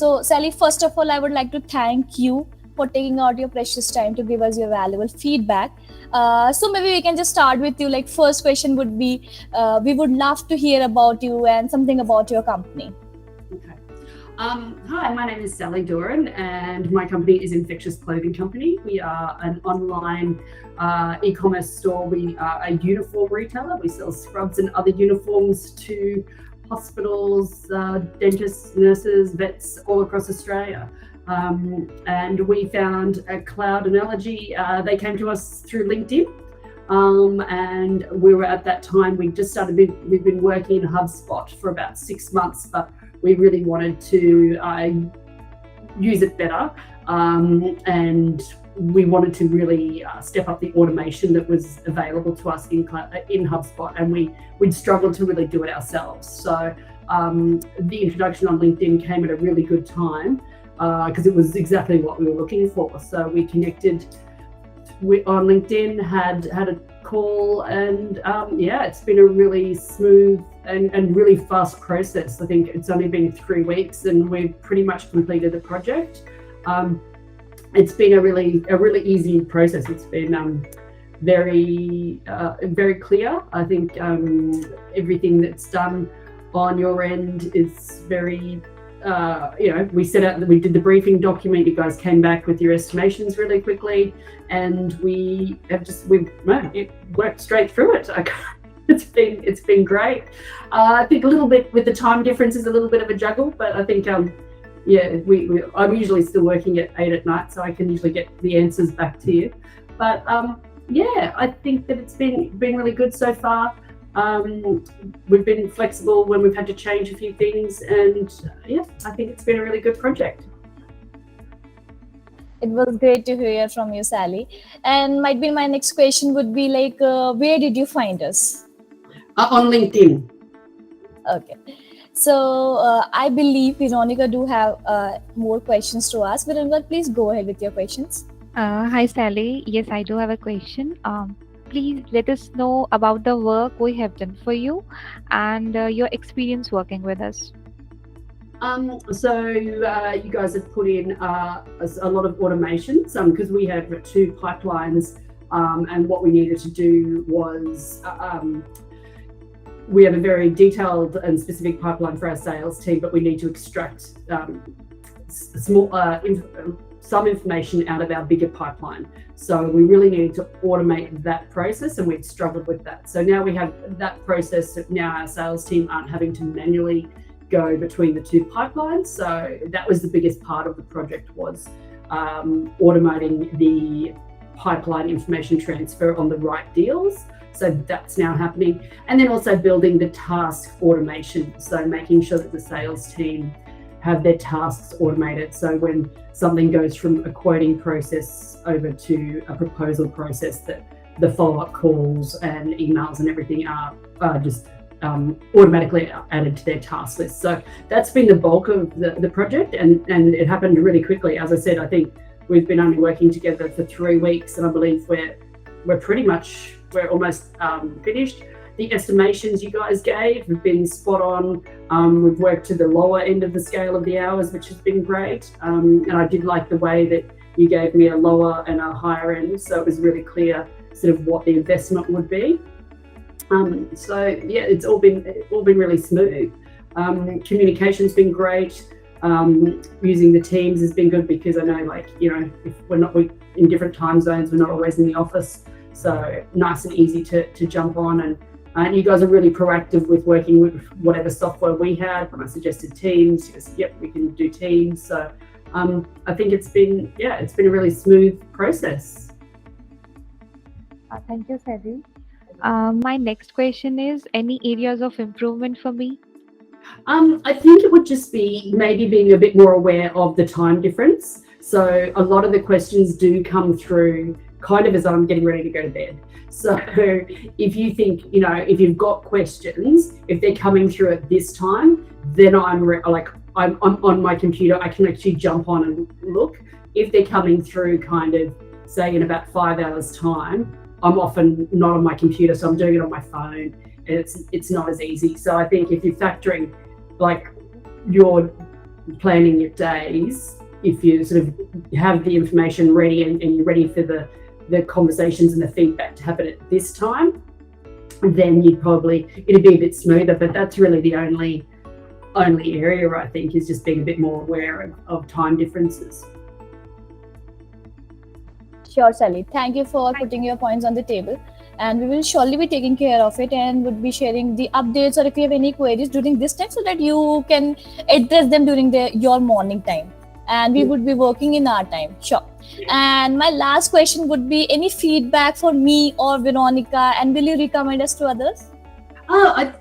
So Sally, first of all, I would like to thank you for taking out your precious time to give us your valuable feedback. So maybe we can just start with you. Like, first question would be, we would love to hear about you and something about your company. Okay. Hi, my name is Sally Doran and my company is Infectious Clothing Company. We are an online e-commerce store. We are a uniform retailer. We sell scrubs and other uniforms to hospitals, dentists, nurses, vets all across Australia. And we found a cloud analogy. They came to us through LinkedIn. And we were at that time, we've been working in HubSpot for about 6 months, but we really wanted to use it better. And we wanted to really step up the automation that was available to us in HubSpot, and we'd struggled to really do it ourselves. So the introduction on LinkedIn came at a really good time because it was exactly what we were looking for. So we connected on LinkedIn, had a call, and it's been a really smooth and really fast process. I think it's only been 3 weeks and we've pretty much completed the project. It's been a really easy process. It's been very clear. I think everything that's done on your end is very we did the briefing document. You guys came back with your estimations really quickly, and we've worked straight through it. It's been great. I think a little bit with the time difference is a little bit of a juggle, but I think I'm usually still working at 8 at night, so I can usually get the answers back to you. But I think that it's been really good so far. We've been flexible when we've had to change a few things, and I think it's been a really good project. It was great to hear from you, Sally. And might be my next question would be like, where did you find us? On LinkedIn. Okay. So I believe Veronica do have more questions to ask. Veronica, please go ahead with your questions. Hi, Sally. Yes, I do have a question. Please let us know about the work we have done for you and your experience working with us. So you guys have put in a lot of automations because we have 2 pipelines, and what we needed to do was we have a very detailed and specific pipeline for our sales team, but we need to extract some information out of our bigger pipeline. So we really needed to automate that process, and we'd struggled with that. So now we have that process. Now our sales team aren't having to manually go between the 2 pipelines. So that was the biggest part of the project, was automating the pipeline information transfer on the right deals. So that's now happening. And then also building the task automation. So making sure that the sales team have their tasks automated. So when something goes from a quoting process over to a proposal process, that the follow-up calls and emails and everything are just automatically added to their task list. So that's been the bulk of the project, and it happened really quickly. As I said, I think we've been only working together for 3 weeks, and I believe we're almost finished. The estimations you guys gave have been spot on. We've worked to the lower end of the scale of the hours, which has been great. And I did like the way that you gave me a lower and a higher end, so it was really clear sort of what the investment would be. It's all been really smooth. Communication's been great. Using the Teams has been good, because I know, if we're in different time zones, we're not always in the office. So nice and easy to jump on, and you guys are really proactive with working with whatever software we had. When I suggested Teams, you said, yep, we can do Teams. So I think it's been a really smooth process. Thank you, Sally. My next question is, any areas of improvement for me? I think it would just be maybe being a bit more aware of the time difference. So a lot of the questions do come through kind of as I'm getting ready to go to bed. So if you think, if you've got questions, if they're coming through at this time, then I'm on my computer, I can actually jump on and look. If they're coming through kind of, say, in about 5 hours time, I'm often not on my computer, so I'm doing it on my phone, and it's not as easy. So I think if you're factoring your planning your days, if you sort of have the information ready and you're ready for the conversations and the feedback to happen at this time, then it'd be a bit smoother. But that's really the only area, I think, is just being a bit more aware of time differences. Sure, Sally. Thank you for putting your points on the table. And we will surely be taking care of it and would be sharing the updates, or if you have any queries during this time, so that you can address them during your morning time. And we would be working in our time. Sure. And my last question would be, any feedback for me or Veronica, and will you recommend us to others? I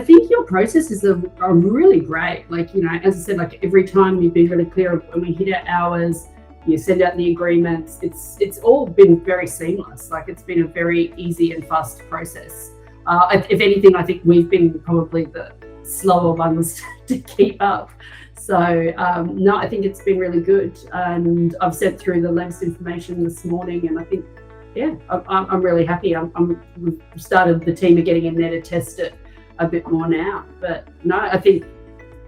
think your processes are really great. Like, you know, as I said, like every time you've been really clear when we hit our hours, you send out the agreements. It's all been very seamless. Like, it's been a very easy and fast process. If anything, I think we've been probably the slower ones to keep up. So no, I think it's been really good. And I've sent through the latest information this morning, and I think, yeah, I'm really happy. We've started, the team are getting in there to test it a bit more now. But no, I think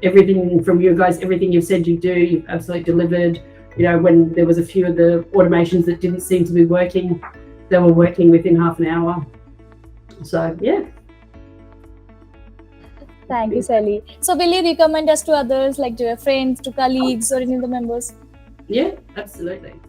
everything from you guys, everything you've said you do, you've absolutely delivered. You know, when there was a few of the automations that didn't seem to be working, they were working within half an hour. So, yeah. Thank you, Sally. So will you recommend us to others, like to your friends, to colleagues, or any of the members? Yeah, absolutely.